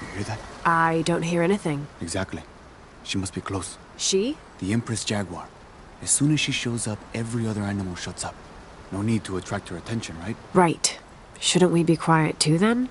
You hear that? I don't hear anything. Exactly. She must be close. She? The Empress Jaguar. As soon as she shows up, every other animal shuts up. No need to attract her attention, right? Right. Shouldn't we be quiet too, then?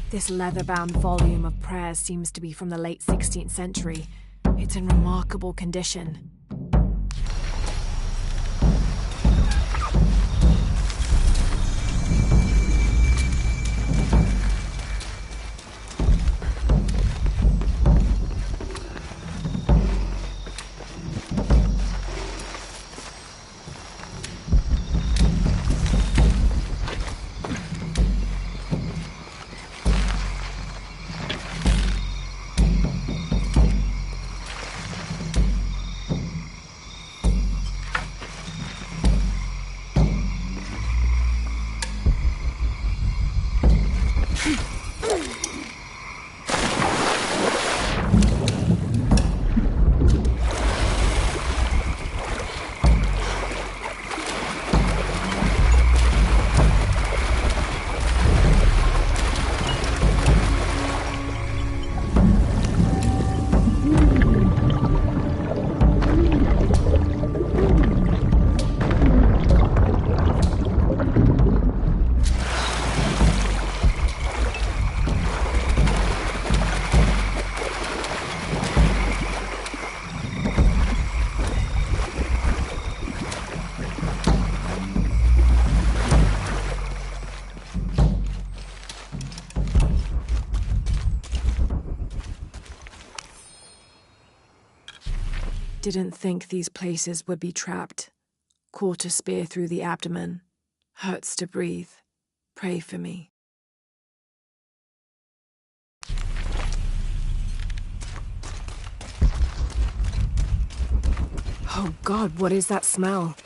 This leather-bound volume of prayers seems to be from the late 16th century. It's in remarkable condition. Didn't think these places would be trapped. Caught a spear through the abdomen. Hurts to breathe. Pray for me. Oh God, what is that smell?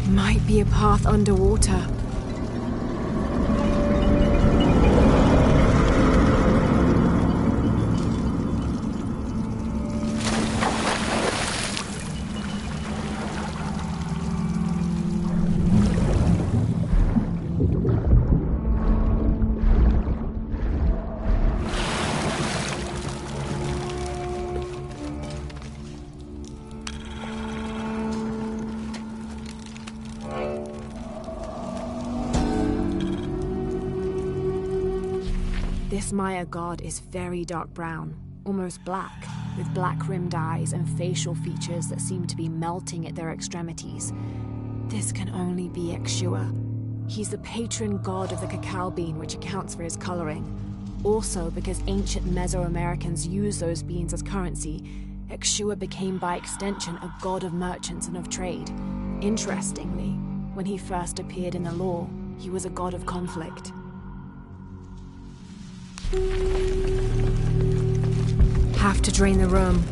Might be a path underwater. This Maya god is very dark brown, almost black, with black-rimmed eyes and facial features that seem to be melting at their extremities. This can only be Exua. He's the patron god of the cacao bean, which accounts for his coloring. Also, because ancient Mesoamericans used those beans as currency, Exua became by extension a god of merchants and of trade. Interestingly, when he first appeared in the lore, he was a god of conflict. Have to drain the room.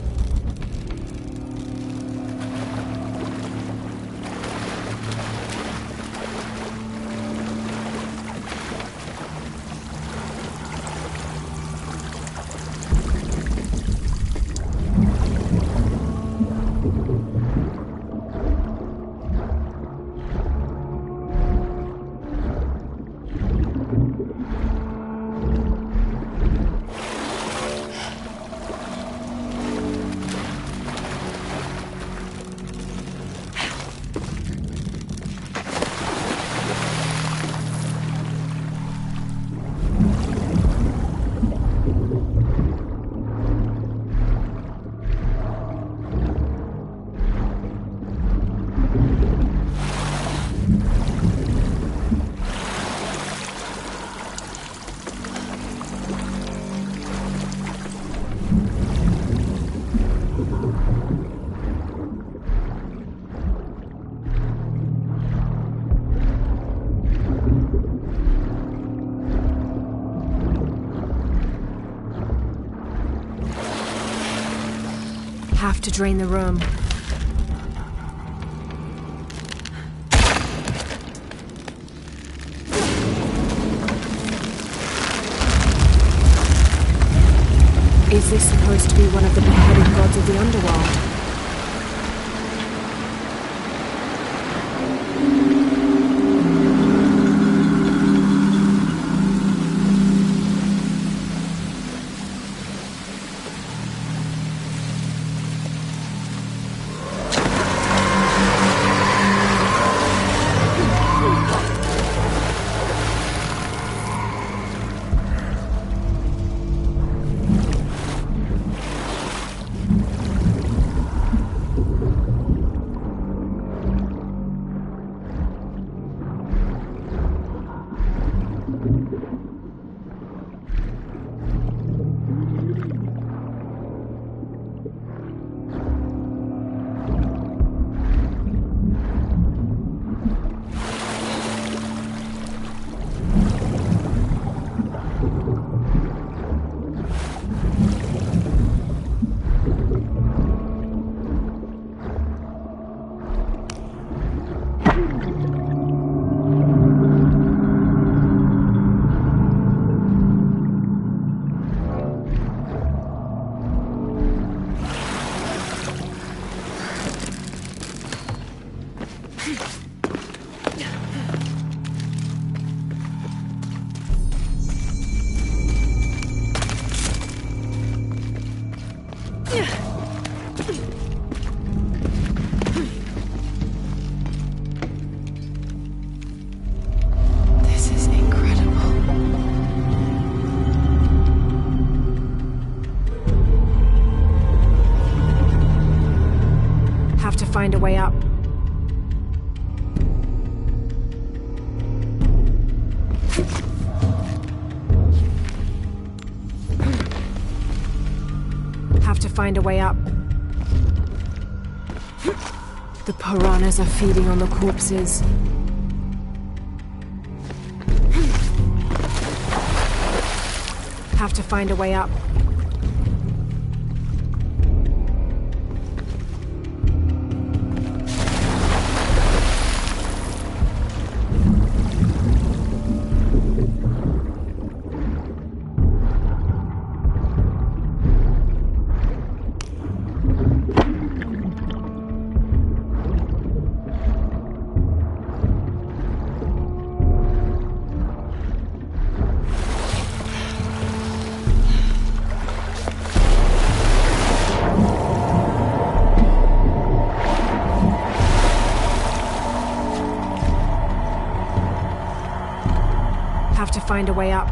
Have to drain the room. Is this supposed to be one of the beheaded gods of the underworld? This is incredible. Have to find a way up. Have to find a way up. The piranhas are feeding on the corpses. Have to find a way up. Have to find a way up.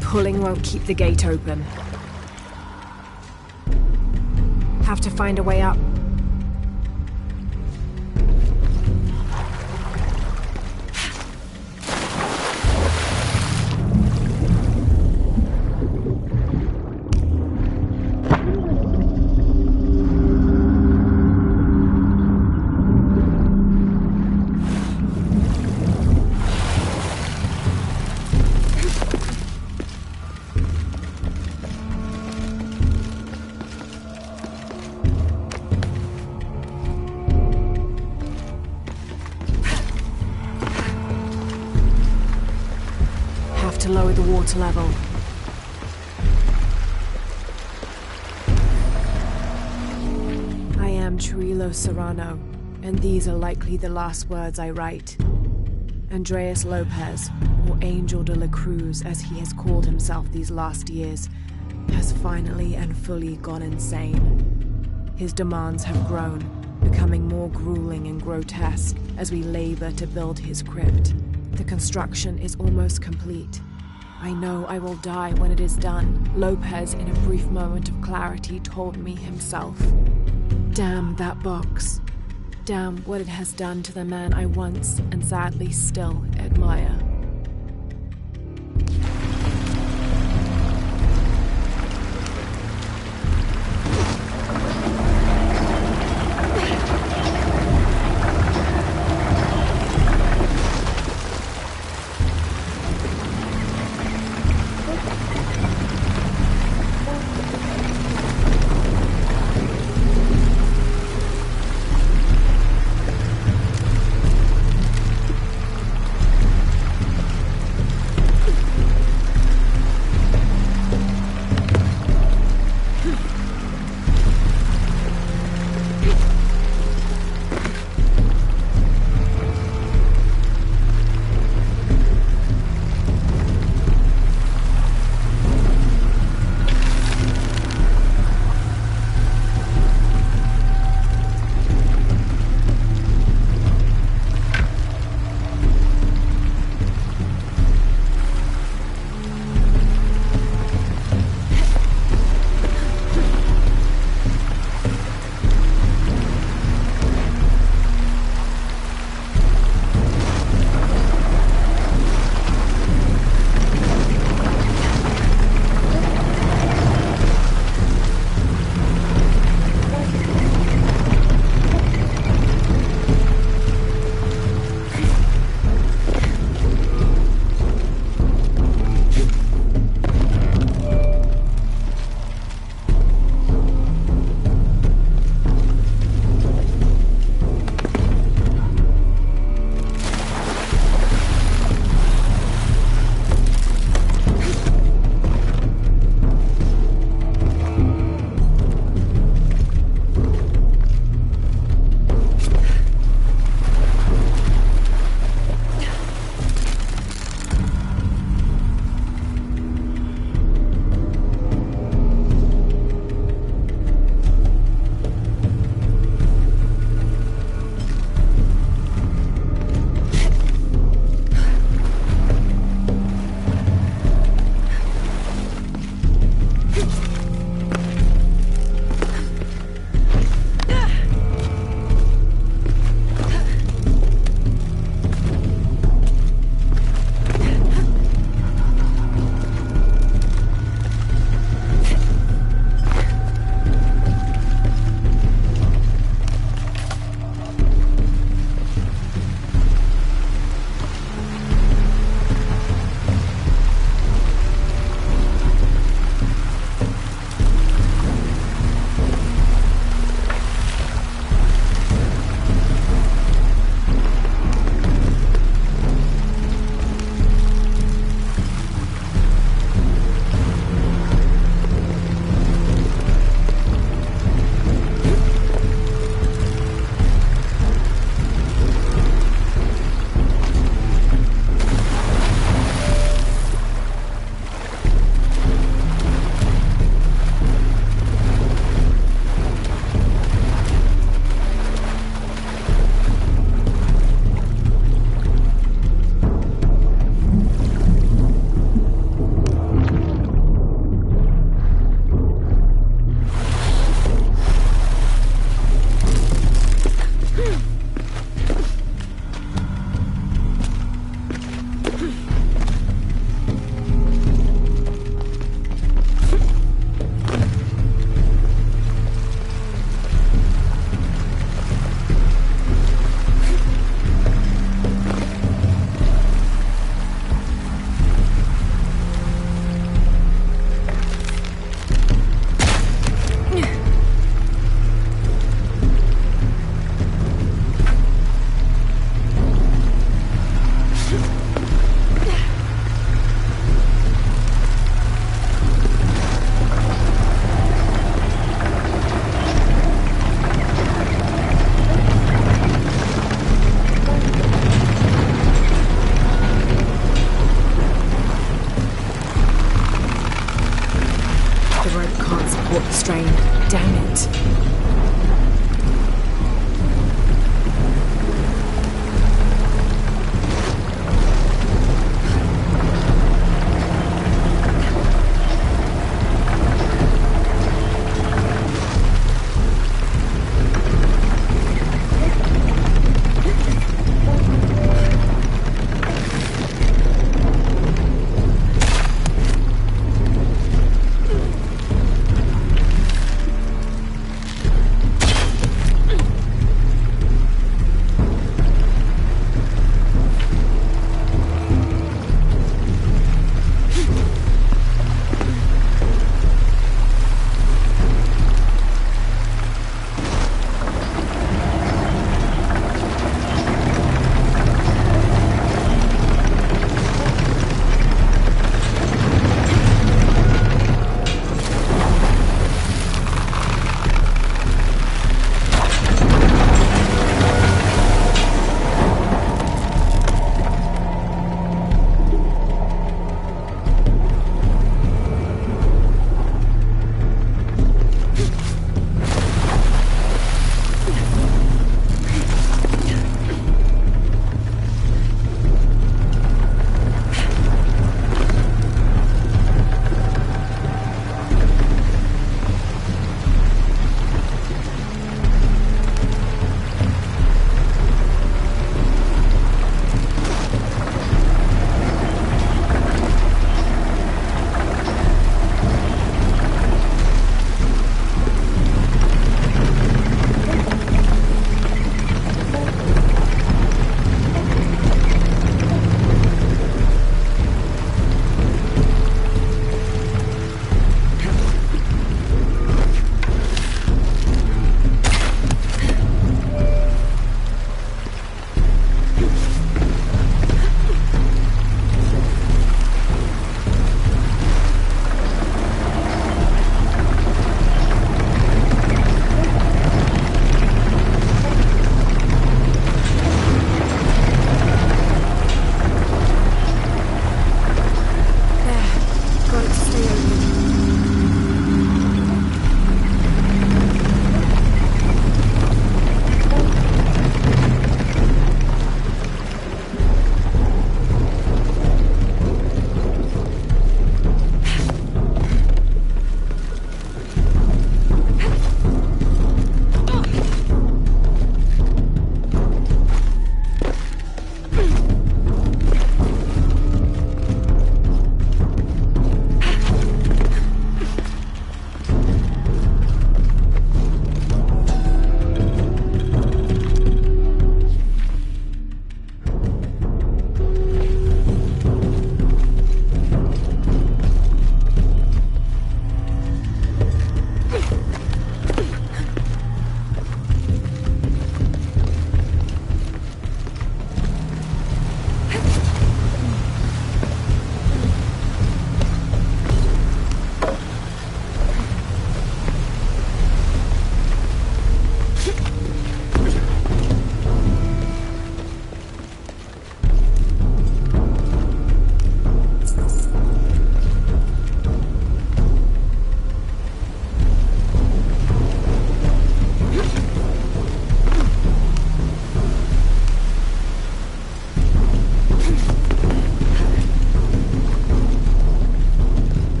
Pulling won't keep the gate open. Have to find a way up. lower the water level. I am Chirilo Serrano, and these are likely the last words I write. Andreas Lopez, or Angel de la Cruz as he has called himself these last years, has finally and fully gone insane. His demands have grown, becoming more grueling and grotesque as we labor to build his crypt. The construction is almost complete. I know I will die when it is done, Lopez, in a brief moment of clarity, told me himself. Damn that box. Damn what it has done to the man I once, and sadly still, admire.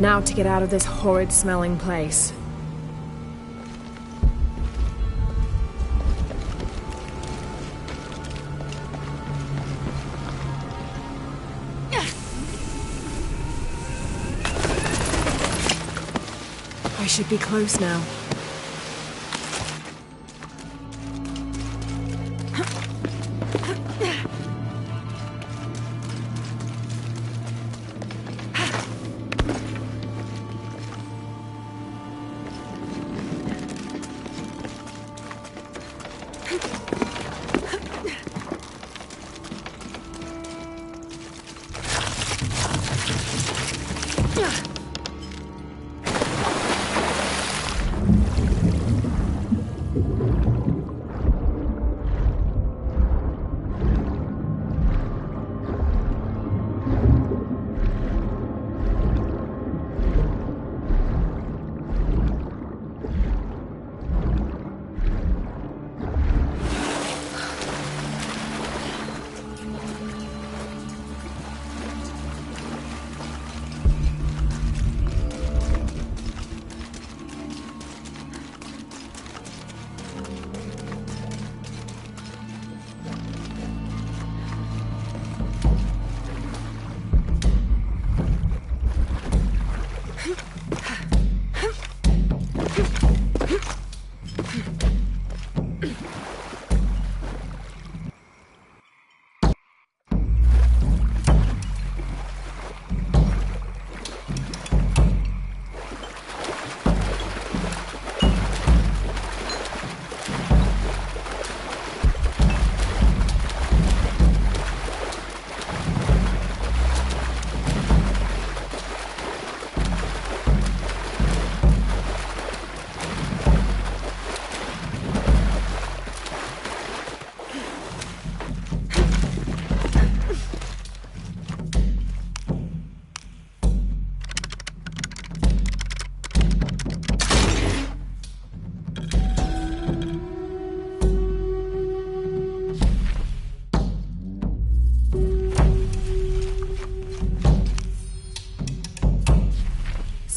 Now to get out of this horrid smelling place. I should be close now.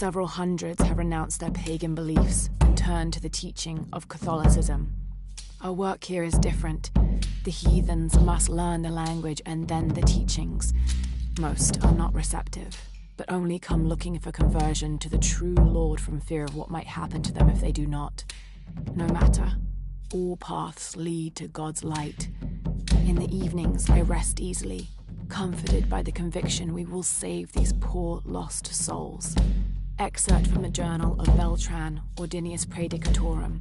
Several hundreds have renounced their pagan beliefs and turned to the teaching of Catholicism. Our work here is different. The heathens must learn the language and then the teachings. Most are not receptive, but only come looking for conversion to the true Lord from fear of what might happen to them if they do not. No matter, all paths lead to God's light. In the evenings, I rest easily, comforted by the conviction we will save these poor, lost souls. Excerpt from the journal of Beltran, Ordinius Praedicatorum.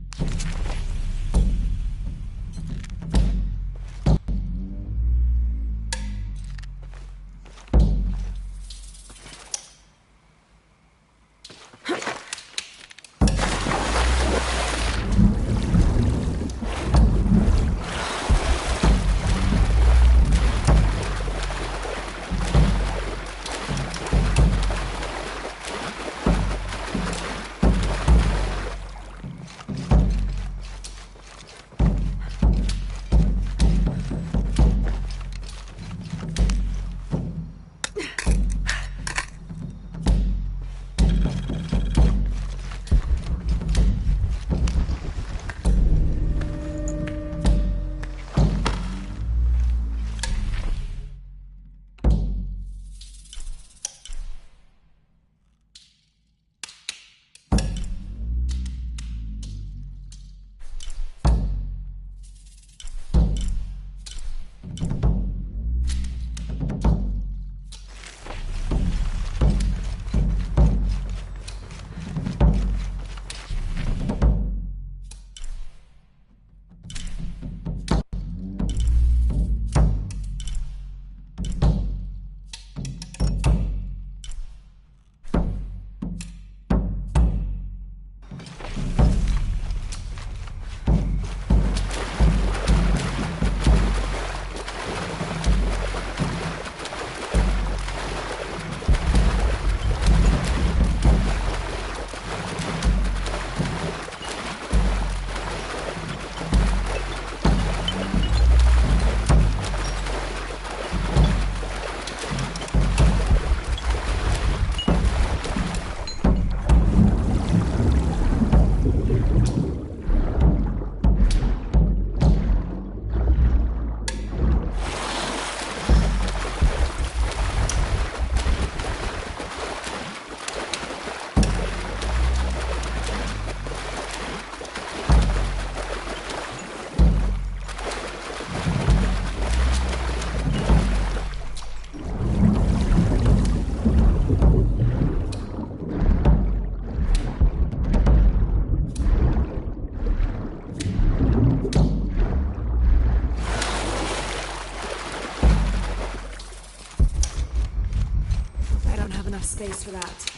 space for that.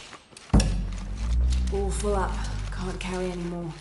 All full up. Can't carry any more.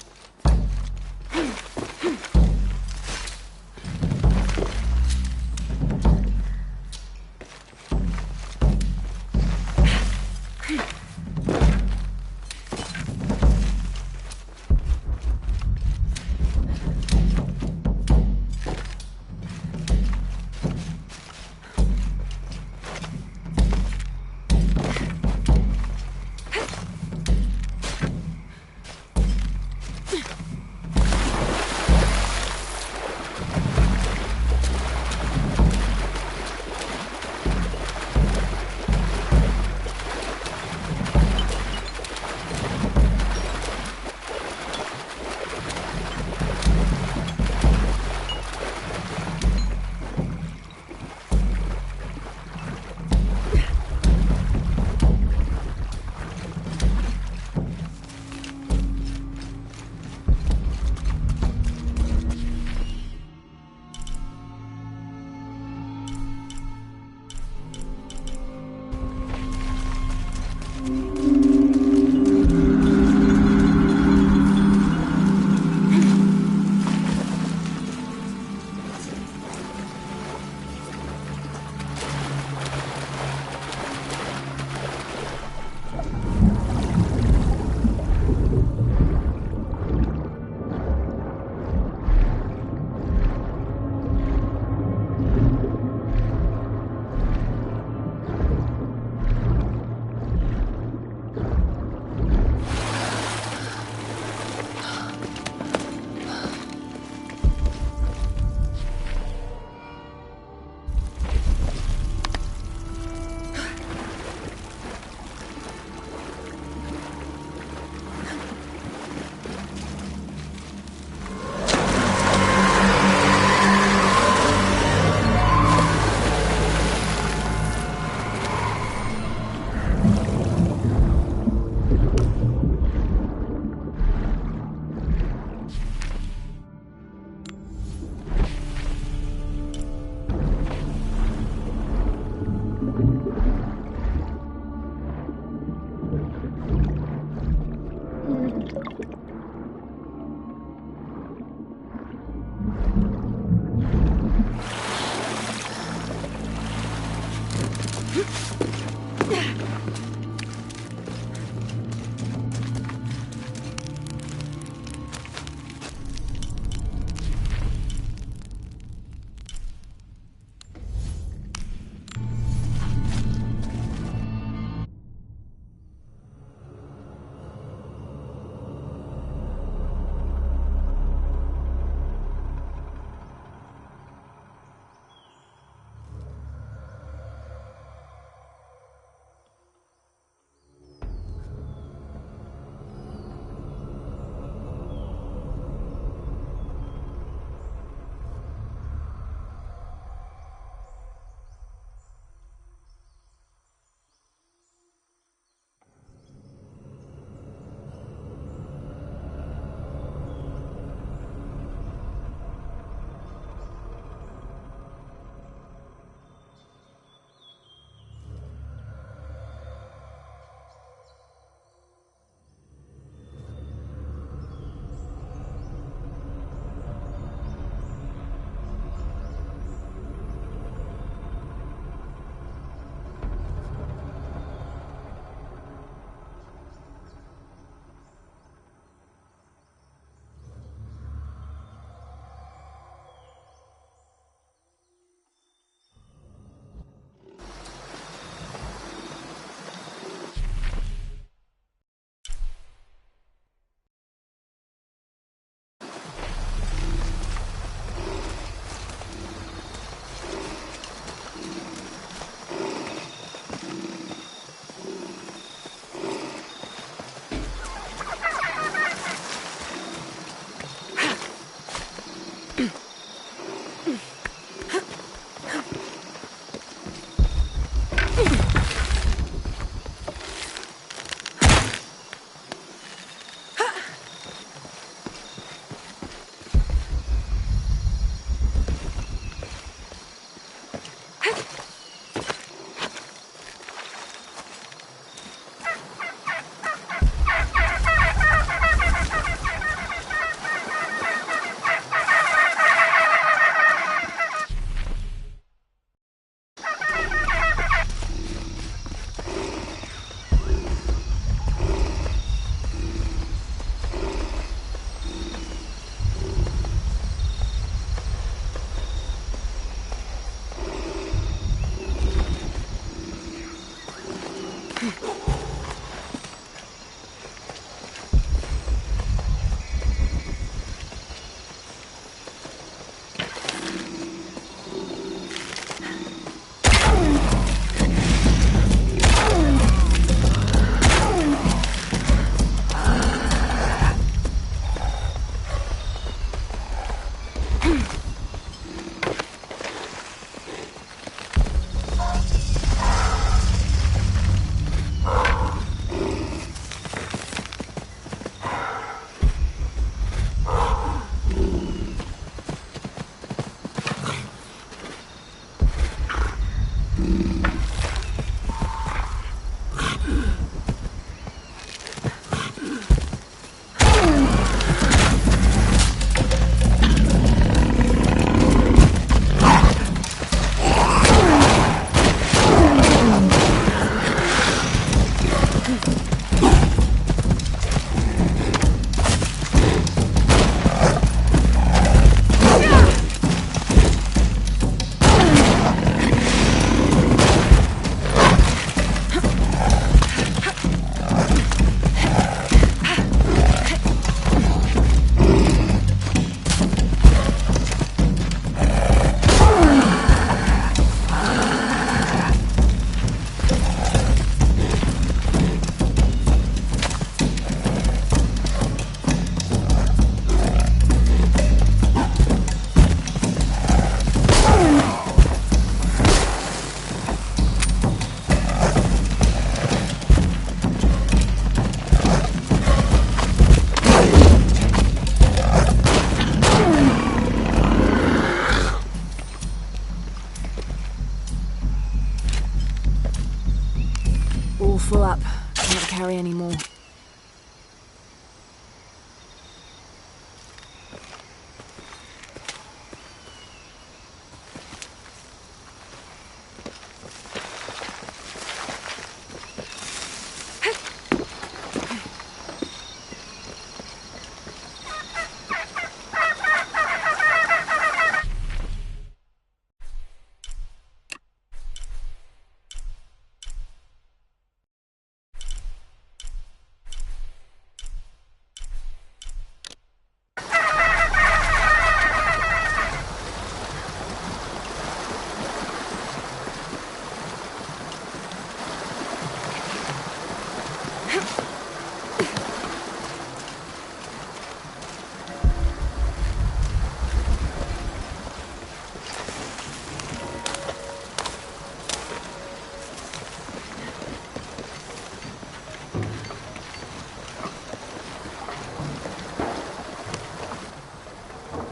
All full up. Can't carry any more.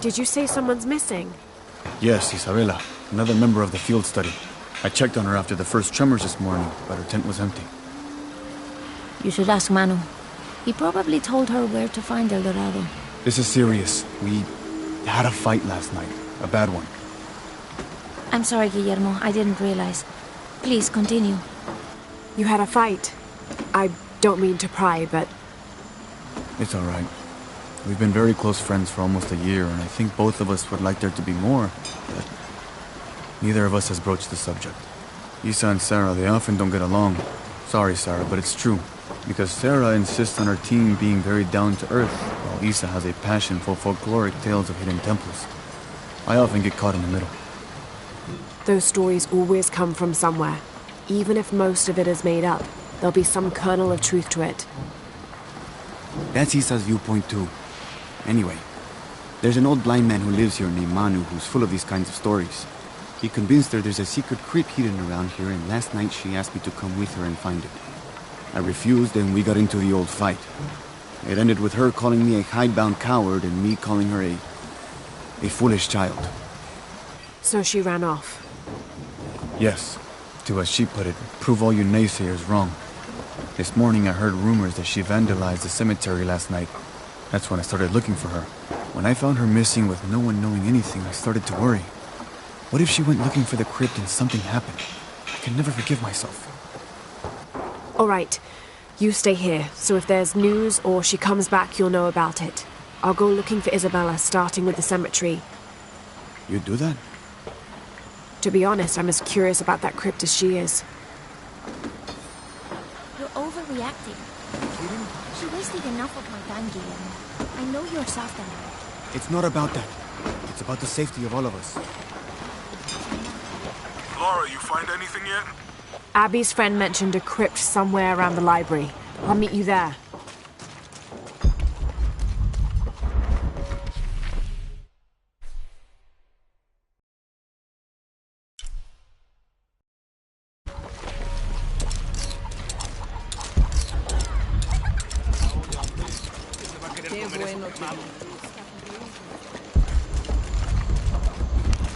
Did you say someone's missing? Yes, Isabela, another member of the field study. I checked on her after the first tremors this morning, but her tent was empty. You should ask Manu. He probably told her where to find El Dorado. This is serious. We had a fight last night. A bad one. I'm sorry, Guillermo. I didn't realize. Please, continue. You had a fight. I don't mean to pry, but... It's all right. We've been very close friends for almost a year, and I think both of us would like there to be more, but neither of us has broached the subject. Isa and Sarah, they often don't get along. Sorry, Sarah, but it's true. Because Sarah insists on her team being very down-to-earth, while Isa has a passion for folkloric tales of hidden temples. I often get caught in the middle. Those stories always come from somewhere. Even if most of it is made up, there'll be some kernel of truth to it. That's Isa's viewpoint too. Anyway, there's an old blind man who lives here named Manu who's full of these kinds of stories. He convinced her there's a secret crypt hidden around here, and last night she asked me to come with her and find it. I refused, and we got into the old fight. It ended with her calling me a hidebound coward and me calling her a foolish child. So she ran off? Yes. To, as she put it, prove all you naysayers wrong. This morning I heard rumors that she vandalized the cemetery last night. That's when I started looking for her. When I found her missing with no one knowing anything, I started to worry. What if she went looking for the crypt and something happened? I can never forgive myself. All right. You stay here, so if there's news or she comes back, you'll know about it. I'll go looking for Isabela, starting with the cemetery. You'd do that? To be honest, I'm as curious about that crypt as she is. You're overreacting. Kidding? She wasted enough of my time, Guillermo. I know you're soft on her. It's not about that. It's about the safety of all of us. Laura, you find anything yet? Abby's friend mentioned a crypt somewhere around the library. I'll meet you there.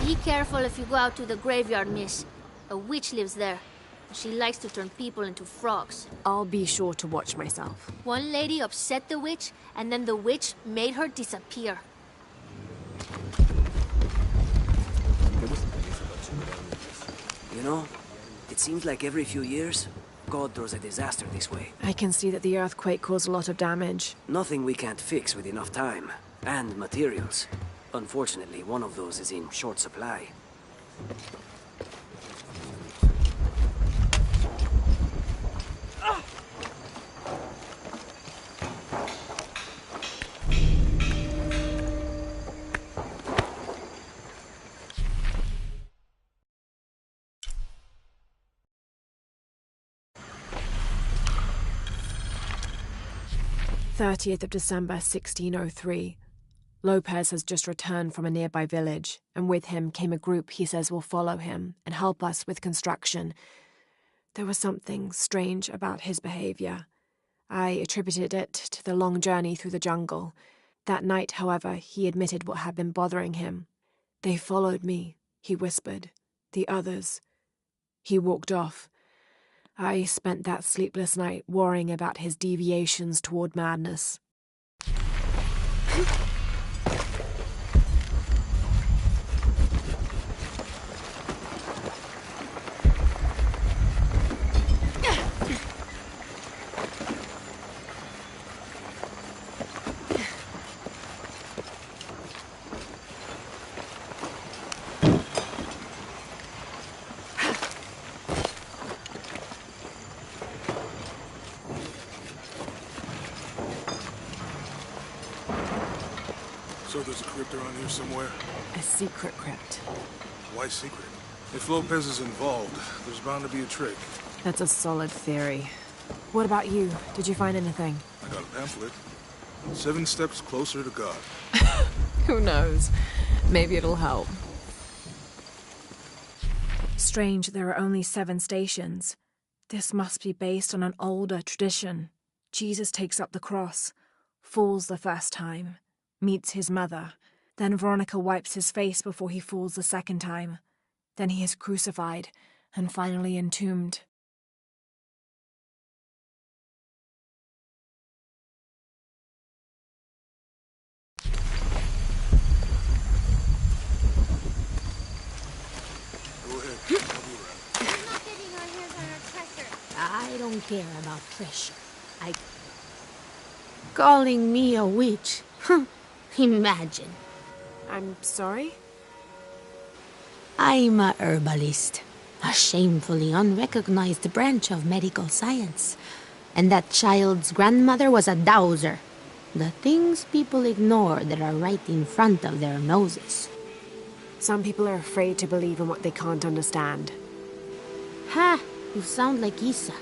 Be careful if you go out to the graveyard, miss. A witch lives there. She likes to turn people into frogs. I'll be sure to watch myself. One lady upset the witch, and then the witch made her disappear. You know, it seems like every few years, God throws a disaster this way. I can see that the earthquake caused a lot of damage. Nothing we can't fix with enough time. And materials. Unfortunately, one of those is in short supply. "30th of December, 1603. Lopez has just returned from a nearby village, and with him came a group he says will follow him and help us with construction. There was something strange about his behavior. I attributed it to the long journey through the jungle. That night, however, he admitted what had been bothering him. They followed me, he whispered. The others. He walked off. I spent that sleepless night worrying about his deviations toward madness." So there's a crypt around here somewhere? A secret crypt. Why secret? If Lopez is involved, there's bound to be a trick. That's a solid theory. What about you? Did you find anything? I got a pamphlet. 7 steps closer to God. Who knows? Maybe it'll help. Strange, there are only 7 stations. This must be based on an older tradition. Jesus takes up the cross, falls the first time, meets his mother. Then Veronica wipes his face before he falls the second time. Then he is crucified and finally entombed. Go ahead. I'll be around. We're not getting our hands on our treasure. I don't care about treasure. Calling me a witch? Imagine. I'm sorry? I'm a herbalist, a shamefully unrecognized branch of medical science. And that child's grandmother was a dowser. The things people ignore that are right in front of their noses. Some people are afraid to believe in what they can't understand. Ha! You sound like Isa.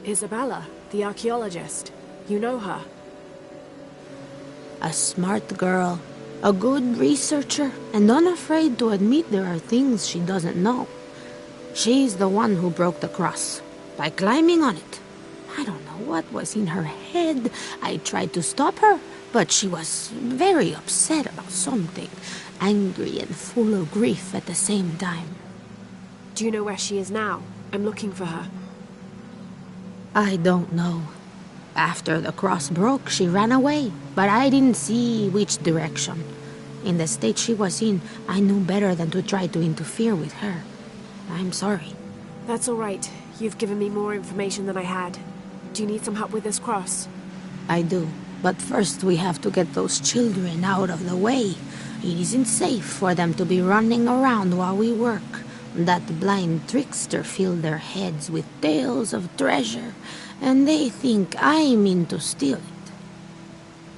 Isabella, the archaeologist. You know her. A smart girl, a good researcher, and unafraid to admit there are things she doesn't know. She's the one who broke the cross, by climbing on it. I don't know what was in her head. I tried to stop her, but she was very upset about something, angry and full of grief at the same time. Do you know where she is now? I'm looking for her. I don't know. After the cross broke, she ran away, but I didn't see which direction. In the state she was in, I knew better than to try to interfere with her. I'm sorry. That's all right. You've given me more information than I had. Do you need some help with this cross? I do, but first we have to get those children out of the way. It isn't safe for them to be running around while we work. That blind trickster filled their heads with tales of treasure, and they think I mean to steal it.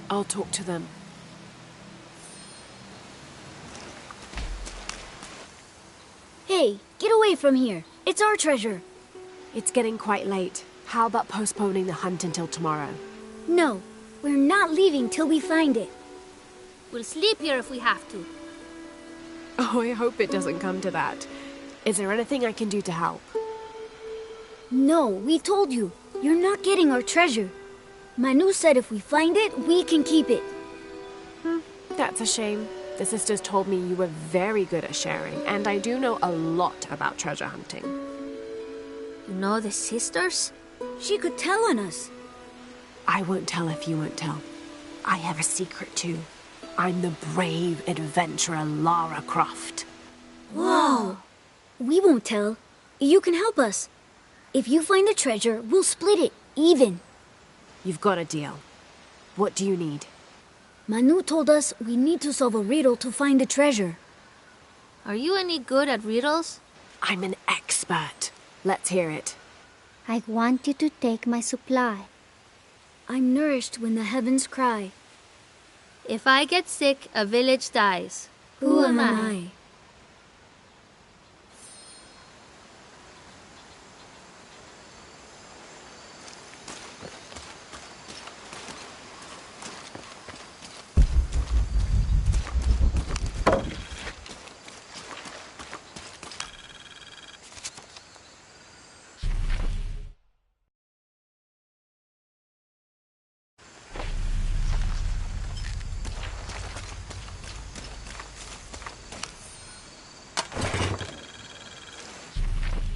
I'll talk to them. Hey, get away from here. It's our treasure. It's getting quite late. How about postponing the hunt until tomorrow? No, we're not leaving till we find it. We'll sleep here if we have to. Oh, I hope it doesn't come to that. Is there anything I can do to help? No, we told you. You're not getting our treasure. Manu said if we find it, we can keep it. That's a shame. The sisters told me you were very good at sharing, and I do know a lot about treasure hunting. You know the sisters? She could tell on us. I won't tell if you won't tell. I have a secret too. I'm the brave adventurer Lara Croft. Whoa! We won't tell. You can help us. If you find the treasure, we'll split it, even. You've got a deal. What do you need? Manu told us we need to solve a riddle to find the treasure. Are you any good at riddles? I'm an expert. Let's hear it. I want you to take my supply. I'm nourished when the heavens cry. If I get sick, a village dies. Who am I?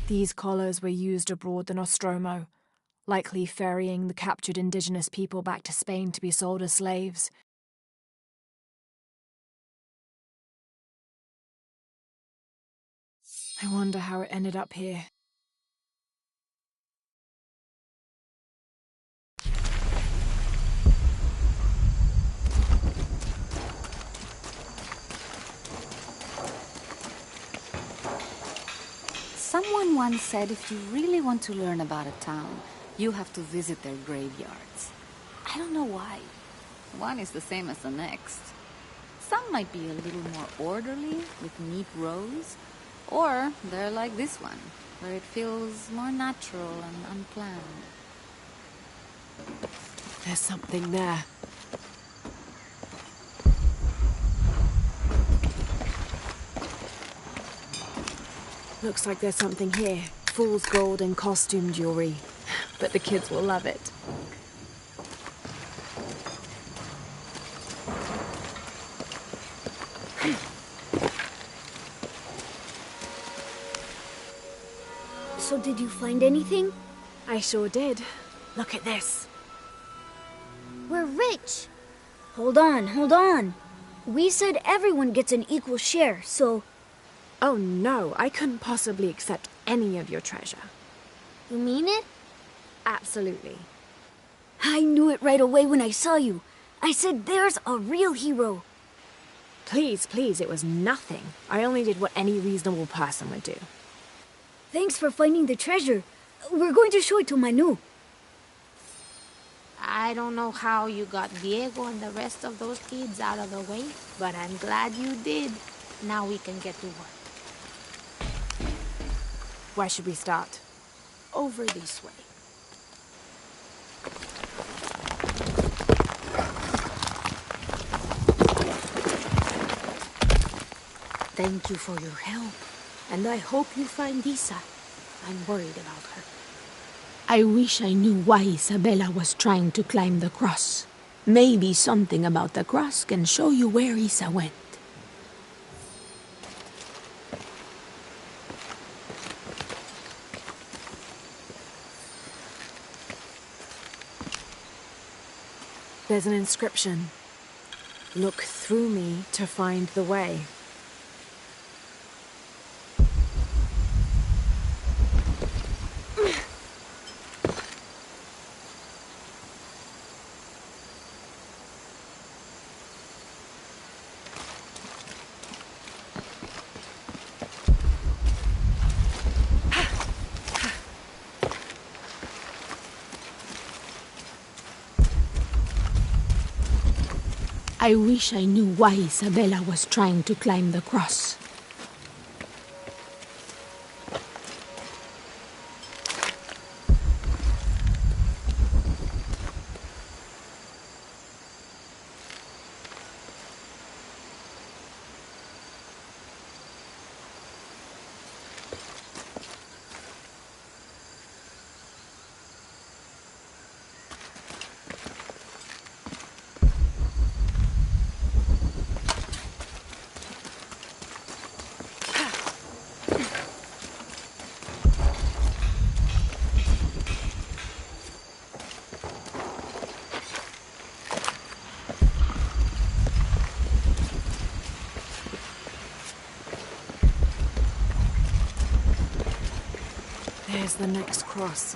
These collars were used abroad in Nostromo, likely ferrying the captured indigenous people back to Spain to be sold as slaves. I wonder how it ended up here. Someone once said if you really want to learn about a town, you have to visit their graveyards. I don't know why. One is the same as the next. Some might be a little more orderly, with neat rows, or they're like this one, where it feels more natural and unplanned. There's something there. Looks like there's something here. Fool's gold and costume jewelry. But the kids will love it. So did you find anything? I sure did. Look at this. We're rich. Hold on, hold on. We said everyone gets an equal share, so... Oh no, I couldn't possibly accept any of your treasure. You mean it? Absolutely. I knew it right away when I saw you. I said there's a real hero. Please, please, it was nothing. I only did what any reasonable person would do. Thanks for finding the treasure. We're going to show it to Manu. I don't know how you got Diego and the rest of those kids out of the way, but I'm glad you did. Now we can get to work. Where should we start? Over this way. Thank you for your help, and I hope you find Isa. I'm worried about her. I wish I knew why Isabella was trying to climb the cross. Maybe something about the cross can show you where Isa went. There's an inscription. Look through me to find the way. I wish I knew why Isabella was trying to climb the cross. There's the next cross.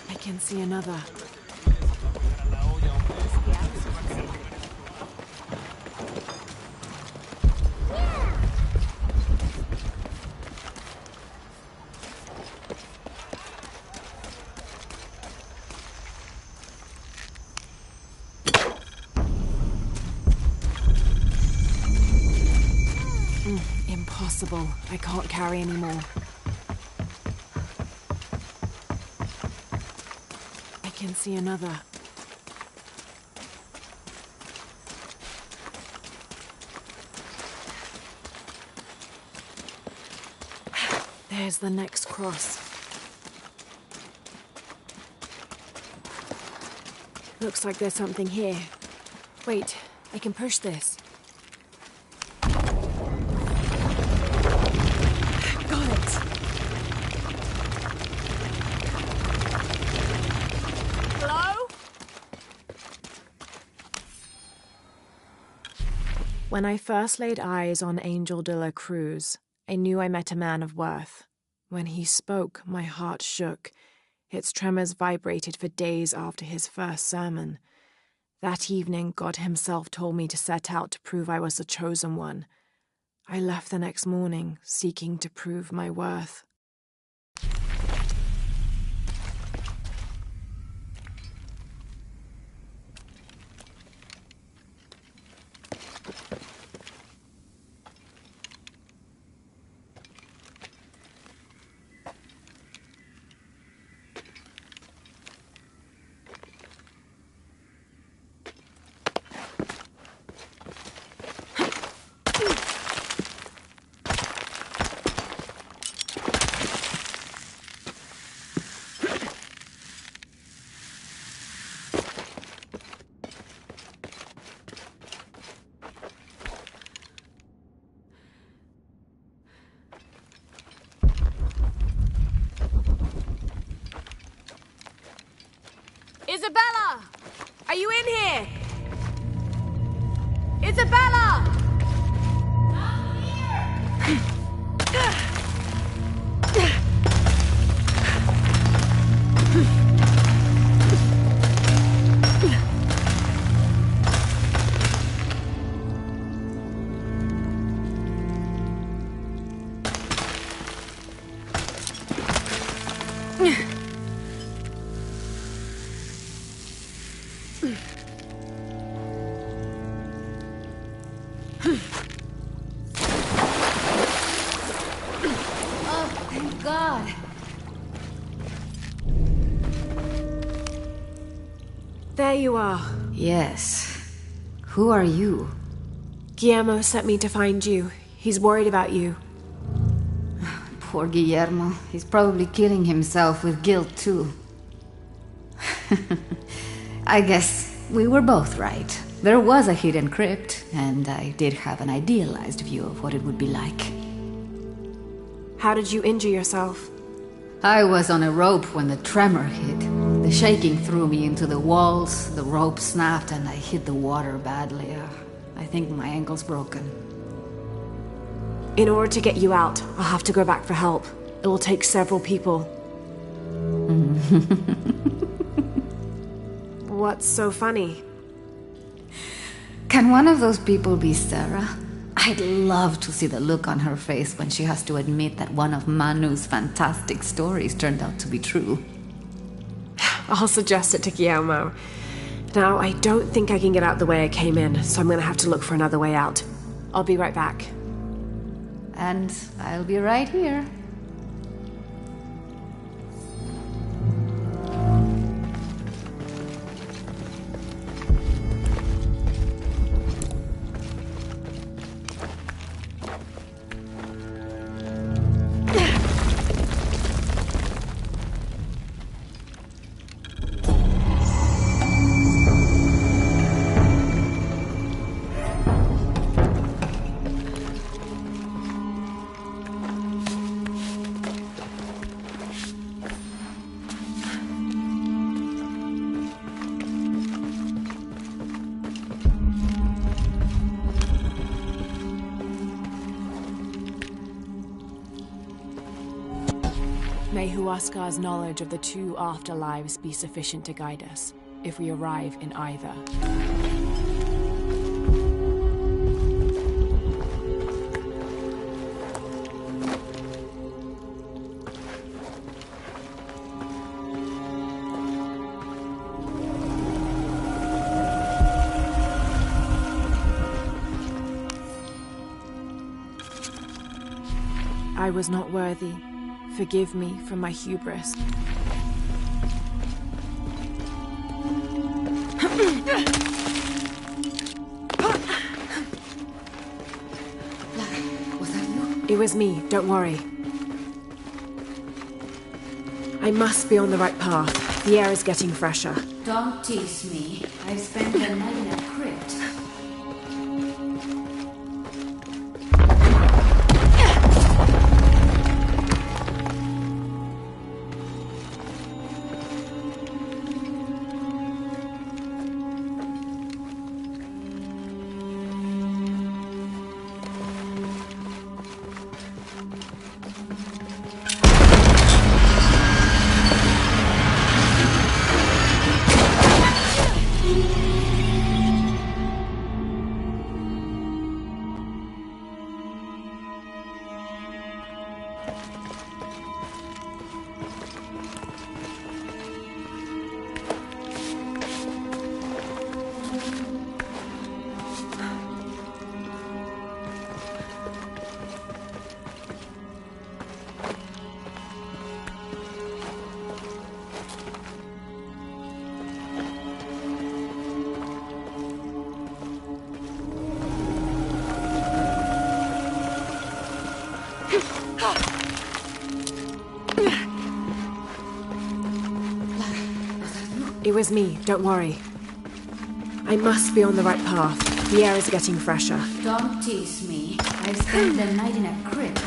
I can see another. Impossible. I can't carry anymore. I can see another. There's the next cross. Looks like there's something here. Wait, I can push this. When I first laid eyes on Angel de la Cruz, I knew I met a man of worth. When he spoke, my heart shook. Its tremors vibrated for days after his first sermon. That evening, God himself told me to set out to prove I was the chosen one. I left the next morning, seeking to prove my worth. Isabella! Are you in here? Isabella! I'm here! God. There you are. Yes. Who are you? Guillermo sent me to find you. He's worried about you. Poor Guillermo. He's probably killing himself with guilt, too. I guess we were both right. There was a hidden crypt, and I did have an idealized view of what it would be like. How did you injure yourself? I was on a rope when the tremor hit. The shaking threw me into the walls, the rope snapped, and I hit the water badly. I think my ankle's broken. In order to get you out, I'll have to go back for help. It will take several people. What's so funny? Can one of those people be Sarah? I'd love to see the look on her face when she has to admit that one of Manu's fantastic stories turned out to be true. I'll suggest it to Guillermo. Now, I don't think I can get out the way I came in, so I'm gonna have to look for another way out. I'll be right back. And I'll be right here. May Huascar's knowledge of the two afterlives be sufficient to guide us, if we arrive in either. I was not worthy. Forgive me for my hubris. Was that you? It was me, don't worry. I must be on the right path. The air is getting fresher. Don't tease me. I've spent the night in a crypt. It was me, don't worry. I must be on the right path. The air is getting fresher. Don't tease me. I've spent the night in a crypt.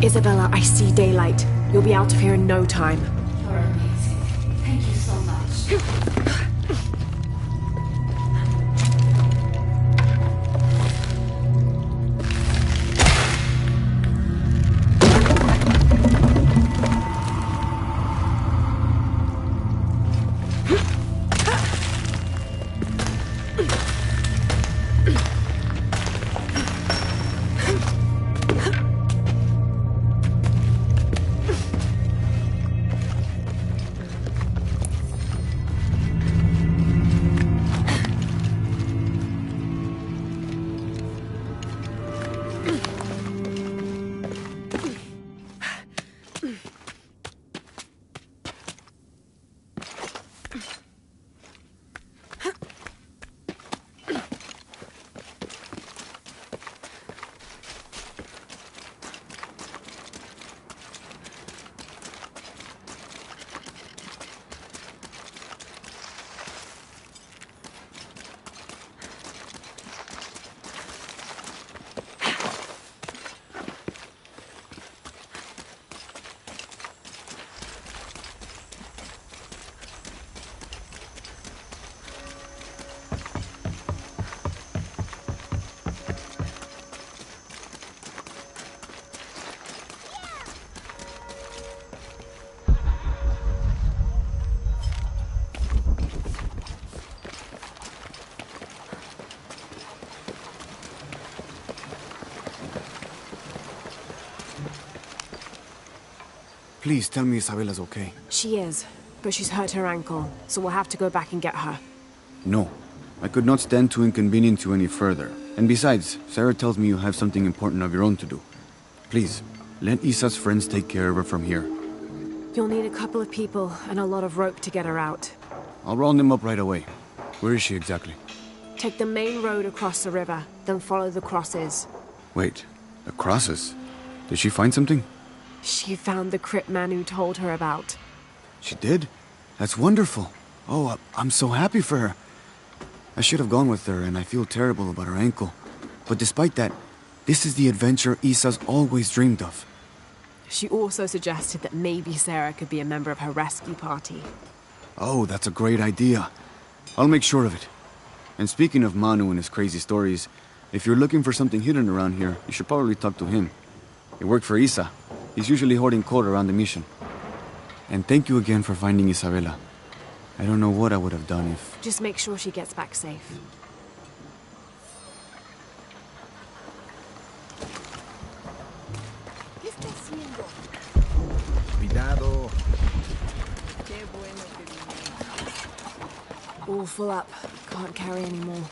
Isabella, I see daylight. You'll be out of here in no time. You're amazing. Thank you so much. Please tell me Isabella's okay. She is, but she's hurt her ankle, so we'll have to go back and get her. No. I could not stand to inconvenience you any further. And besides, Sarah tells me you have something important of your own to do. Please, let Isa's friends take care of her from here. You'll need a couple of people and a lot of rope to get her out. I'll round them up right away. Where is she exactly? Take the main road across the river, then follow the crosses. Wait, the crosses? Did she find something? She found the crypt man who told her about. She did? That's wonderful. Oh, I'm so happy for her. I should have gone with her, and I feel terrible about her ankle. But despite that, this is the adventure Isa's always dreamed of. She also suggested that maybe Sarah could be a member of her rescue party. Oh, that's a great idea. I'll make sure of it. And speaking of Manu and his crazy stories, if you're looking for something hidden around here, you should probably talk to him. He worked for Isa. He's usually hoarding coal around the mission. And thank you again for finding Isabela. I don't know what I would have done if... Just make sure she gets back safe. Cuidado. All full up. Can't carry any more.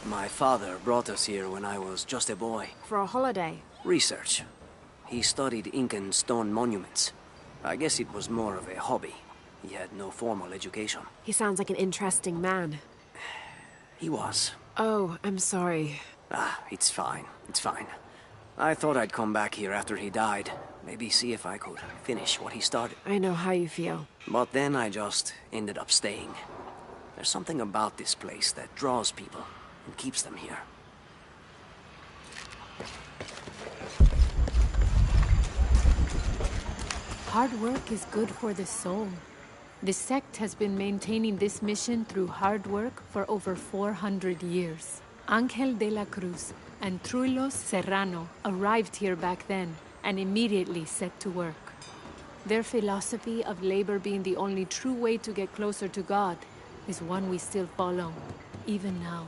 My father brought us here when I was just a boy. For a holiday? Research. He studied Incan stone monuments. I guess it was more of a hobby. He had no formal education. He sounds like an interesting man. He was. Oh, I'm sorry. It's fine. It's fine. I thought I'd come back here after he died. Maybe see if I could finish what he started. I know how you feel. But then I just ended up staying. There's something about this place that draws people and keeps them here. Hard work is good for the soul. The sect has been maintaining this mission through hard work for over 400 years. Ángel de la Cruz and Truilos Serrano arrived here back then, and immediately set to work. Their philosophy of labor being the only true way to get closer to God is one we still follow, even now.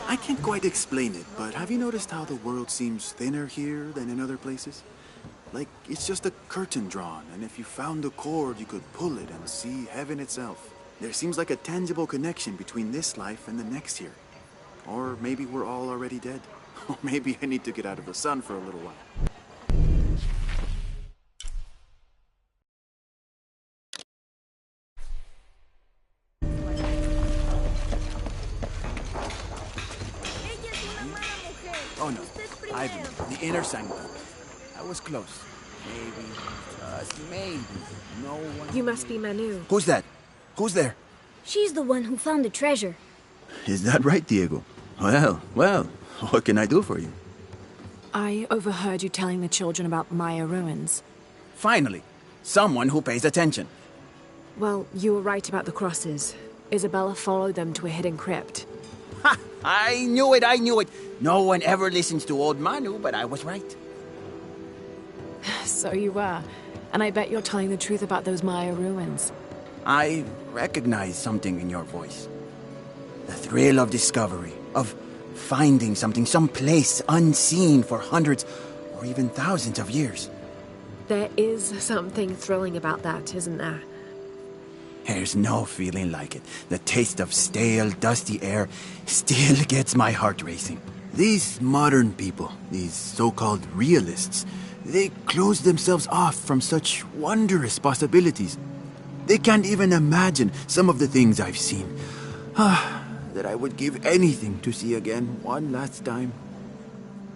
I can't quite explain it, but have you noticed how the world seems thinner here than in other places? Like, it's just a curtain drawn, and if you found a cord, you could pull it and see heaven itself. There seems like a tangible connection between this life and the next here. Or maybe we're all already dead. Or maybe I need to get out of the sun for a little while. Oh no, Ivan, the inner sanctum. I was close. Maybe, just maybe, no one... You must be Manu. Who's that? Who's there? She's the one who found the treasure. Is that right, Diego? Well, what can I do for you? I overheard you telling the children about Maya ruins. Finally, someone who pays attention. Well, you were right about the crosses. Isabella followed them to a hidden crypt. Ha! I knew it! No one ever listens to old Manu, but I was right. So you were. And I bet you're telling the truth about those Maya ruins. I recognize something in your voice. The thrill of discovery, of finding something someplace unseen for hundreds or even thousands of years. There is something thrilling about that, isn't there? There's no feeling like it. The taste of stale, dusty air still gets my heart racing. These modern people, these so-called realists, they close themselves off from such wondrous possibilities. They can't even imagine some of the things I've seen. That I would give anything to see again one last time.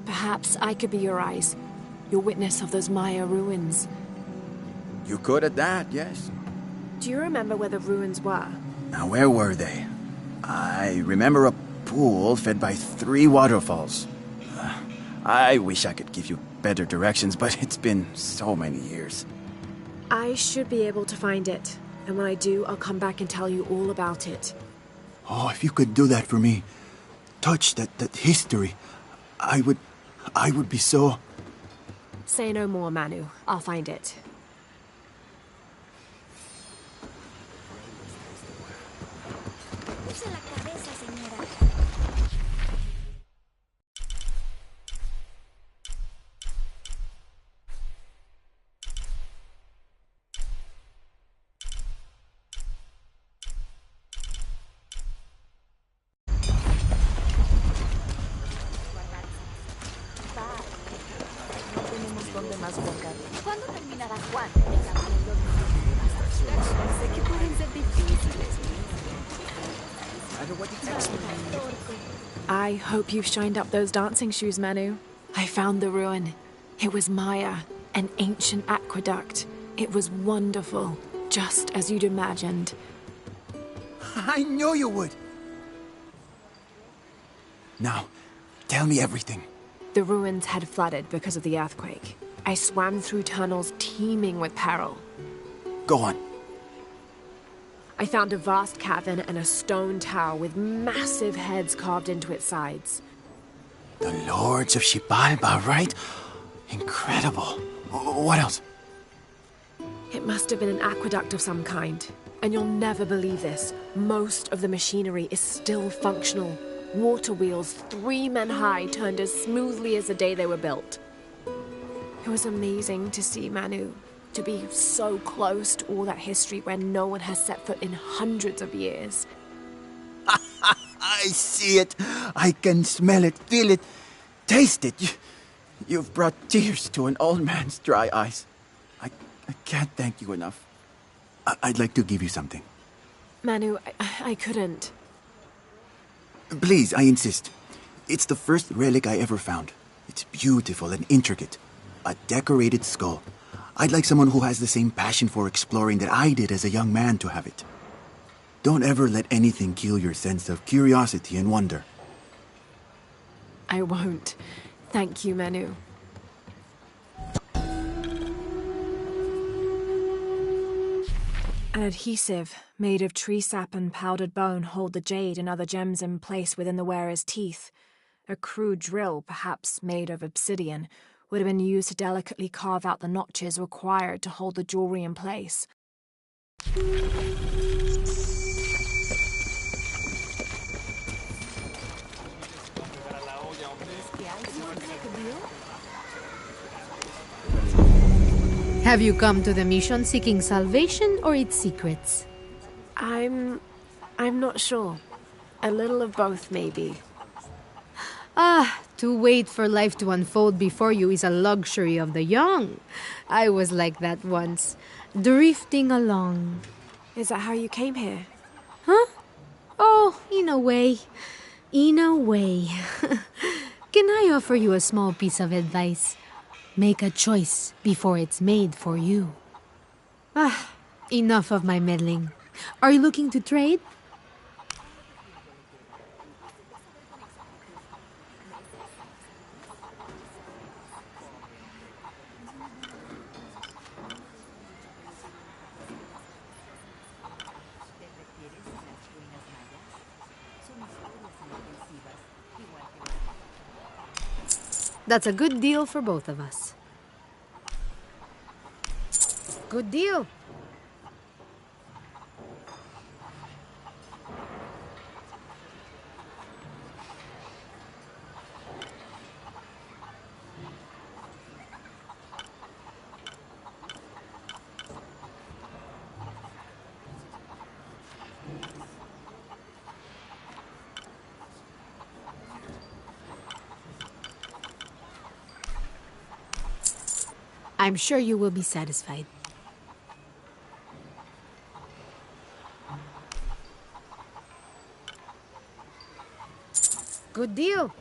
Perhaps I could be your eyes, your witness of those Maya ruins. You could at that, yes. Do you remember where the ruins were? Now, where were they? I remember a pool fed by 3 waterfalls. I wish I could give you better directions, but it's been so many years. I should be able to find it. And when I do, I'll come back and tell you all about it. Oh, if you could do that for me. Touch that history. I would be so... Say no more, Manu. I'll find it. ¿Cuándo terminará Juan? Sé que pueden ser difíciles. I hope you've shined up those dancing shoes, Manu. I found the ruin. It was Maya, an ancient aqueduct. It was wonderful, just as you'd imagined. I knew you would! Now, tell me everything. The ruins had flooded because of the earthquake. I swam through tunnels teeming with peril. Go on. I found a vast cavern and a stone tower with massive heads carved into its sides. The Lords of Xibalba, right? Incredible. What else? It must have been an aqueduct of some kind. And you'll never believe this. Most of the machinery is still functional. Water wheels 3 men high turned as smoothly as the day they were built. It was amazing to see, Manu. To be so close to all that history where no one has set foot in hundreds of years. I see it. I can smell it, feel it, taste it. You've brought tears to an old man's dry eyes. I can't thank you enough. I'd like to give you something. Manu, I couldn't. Please, I insist. It's the first relic I ever found. It's beautiful and intricate. a decorated skull. I'd like someone who has the same passion for exploring that I did as a young man to have it. Don't ever let anything kill your sense of curiosity and wonder. I won't. Thank you, Manu. An adhesive made of tree sap and powdered bone hold the jade and other gems in place within the wearer's teeth. A crude drill, perhaps made of obsidian, would have been used to delicately carve out the notches required to hold the jewelry in place. Have you come to the mission seeking salvation or its secrets? I'm not sure. A little of both, maybe. To wait for life to unfold before you is a luxury of the young. I was like that once, drifting along. Is that how you came here? Huh? Oh, in a way. In a way. Can I offer you a small piece of advice? Make a choice before it's made for you. Enough of my meddling. Are you looking to trade? That's a good deal for both of us. Good deal. I'm sure you will be satisfied. Good deal.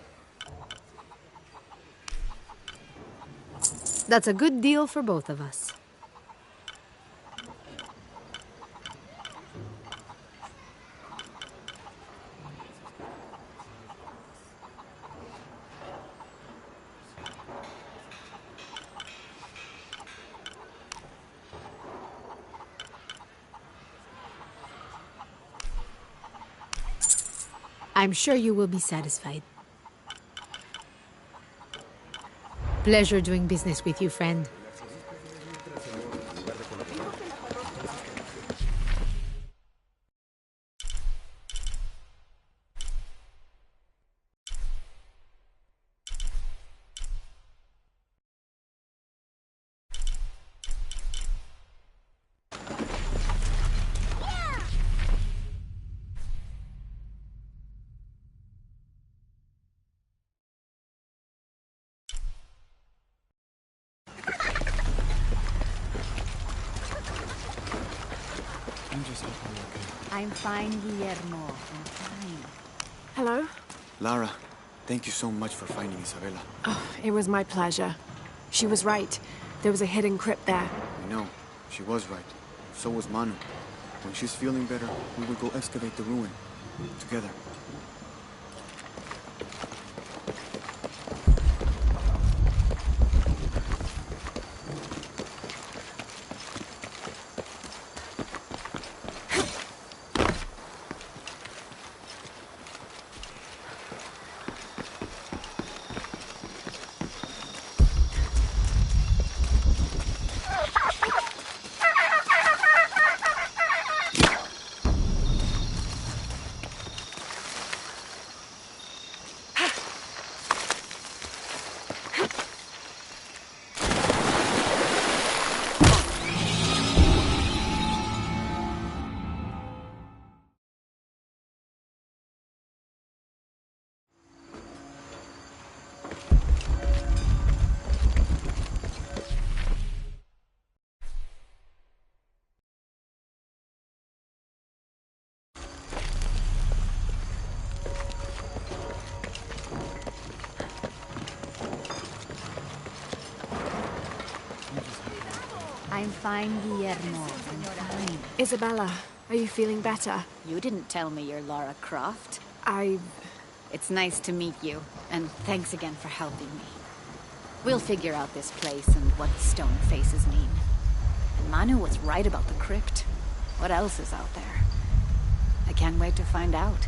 That's a good deal for both of us. I'm sure you will be satisfied. Pleasure doing business with you, friend. I'm fine, Guillermo. I'm fine. Hello? Lara, thank you so much for finding Isabela. Oh, it was my pleasure. She was right. There was a hidden crypt there. I know. She was right. So was Manu. When she's feeling better, we will go excavate the ruin. Together. I'm fine, Guillermo. I'm fine. Isabella, are you feeling better? You didn't tell me you're Lara Croft. I... It's nice to meet you, and thanks again for helping me. We'll figure out this place and what the stone faces mean. And Manu was right about the crypt. What else is out there? I can't wait to find out.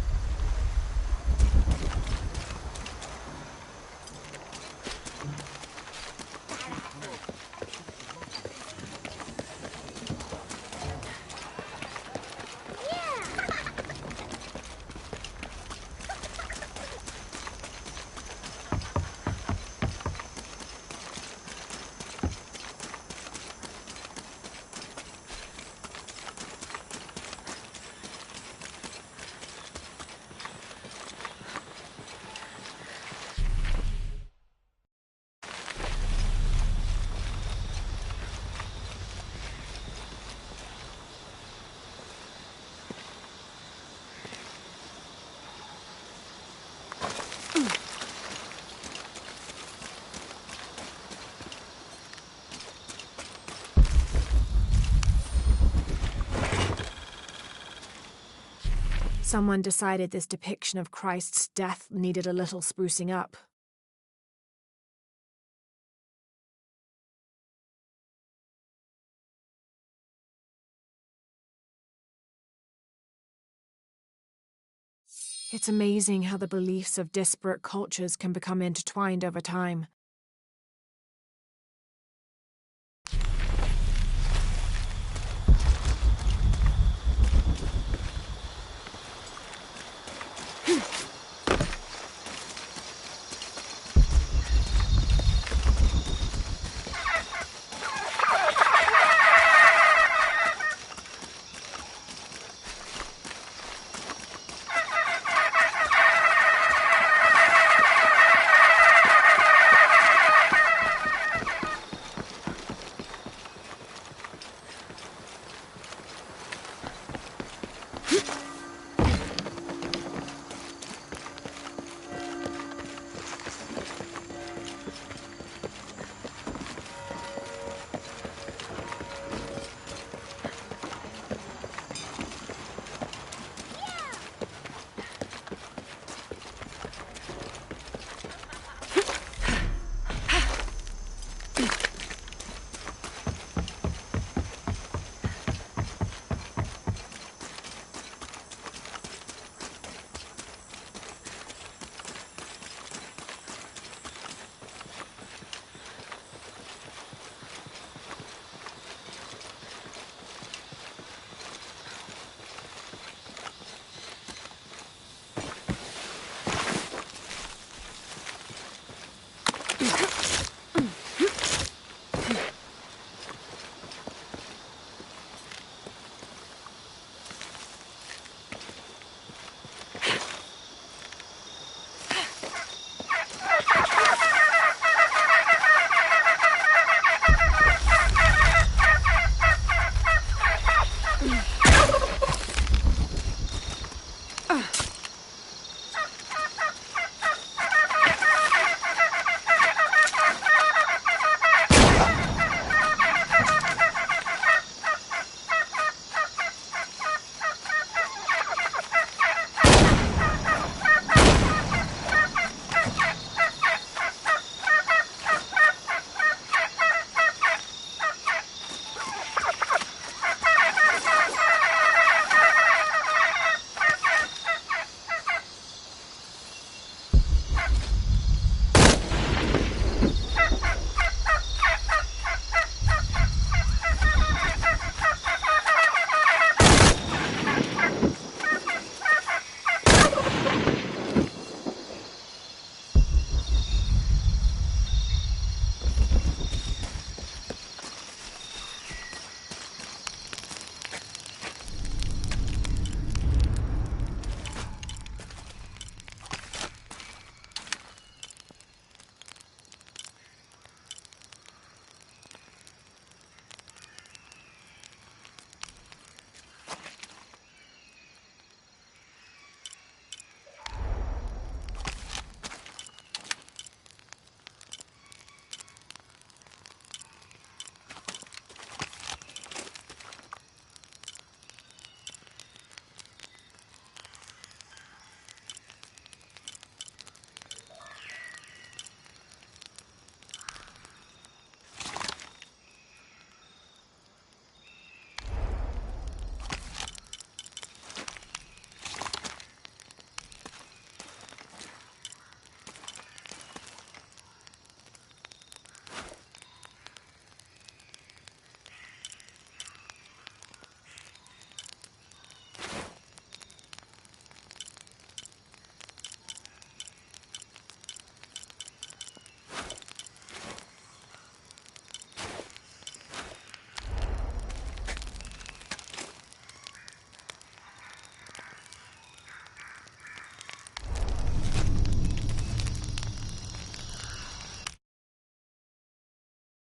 Someone decided this depiction of Christ's death needed a little sprucing up. It's amazing how the beliefs of disparate cultures can become intertwined over time.